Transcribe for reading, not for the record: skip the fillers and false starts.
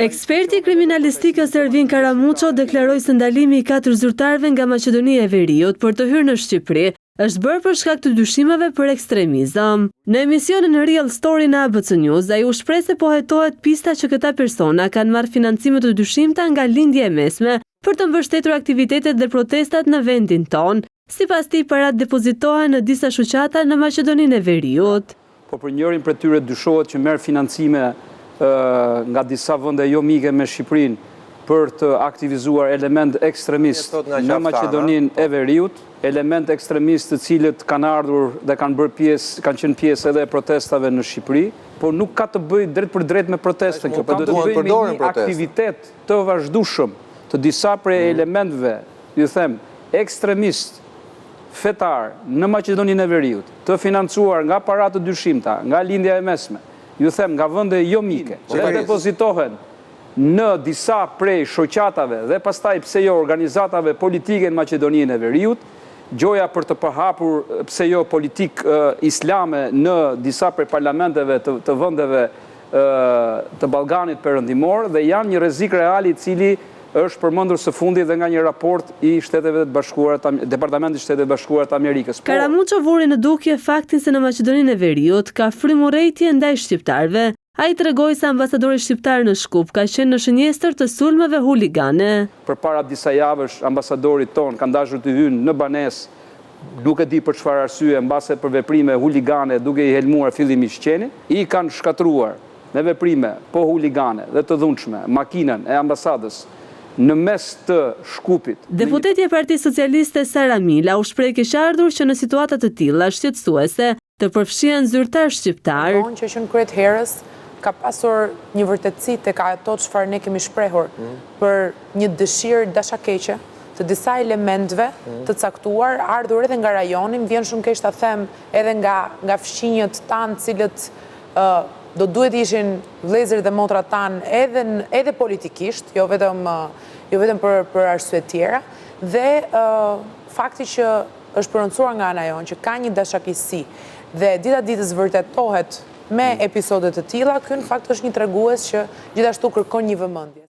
Eksperti i kriminalistikës Ervin Karamuço deklaroi se ndalimi i 4 zyrtarëve nga Maqedonia e Veriut për të hyrë në Shqipëri është bërë për shkak të dyshimeve për ekstremizëm. Në emisionin Real Story në ABC News, ai u shpreh se po hetohet pista që këta persona kanë marrë financime të dyshimta nga lindja e mesme për të mbështetur aktivitetet dhe protestat në vendin ton. Sipas tij, parat depozitohen në disa shoqata në Maqedoninë e Veriut. Po për njërin prej tyre dyshohet që merr financime nga disa vende jo mike me Shqipërinë për të aktivizuar element ekstremist në Maqedoninë e Veriut, element ekstremist të cilët kanë ardhur dhe kanë qenë pjesë edhe e protestave në Shqipëri, por nuk ka të bëjë drejt për drejt me protestën kjo, por do të bëjë me një aktivitet të vazhdueshëm të disa prej elementëve, ju them, ekstremist fetar në Maqedoninë e Veriut, të financuar nga parat të dyshimta, nga lindja e mesme, ju them, nga vende jo mike, dhe depozitohen në disa prej shoqatave dhe pastaj pse jo organizatave politike në Maqedoninë e Veriut, gjoja për të përhapur pse jo politik islame në disa prej parlamenteve të vendeve të Ballkanit Perëndimor, dhe janë një rrezik real i cili është përmendur së fundi dhe nga një raport i Departamentit Shtetit Bashkuar të Amerikës. Karamuço vuri në dukje faktin se në Maqedoninë e Veriut ka frymërrejtje ndaj shqiptarëve. Ai tregoi se ambasadori shqiptar në Shkup ka qenë në shënjestër të sulmeve huligane. Përpara disa javësh ambasadori ton ka dashur të hyjë në banesë, nuk e di për çfarë arsye, mbase për veprime huligane duke i helmuar fillimisht qenin, i kanë shkatruar me veprime po huligane dhe të dhunshme makinën e ambasadës në mes të Shkupit. Deputetja e Partisë Socialiste Sara Mila u shpreh keqardhur që në situata të tilla shqetësuese të përfshihen zyrtar shqiptar. Që është kryet herës ka pasur një vërtetësi tek ato çfarë ne kemi shprehur për një dëshirë dashakeqe të disa elementëve të caktuar, ardhur edhe nga rajoni, vjen shumë keq ta them edhe nga fshinjët tanë, cilët do duhet ishin vëllezër dhe motra tanë edhe politikisht, jo vetëm për arsye tjera, dhe fakti që është përëndësuar nga ana jonë, që ka një dashakisi dhe dita ditës vërtetohet me episode të tilla, ky në fakt është një tregues që gjithashtu kërkon një vëmendje.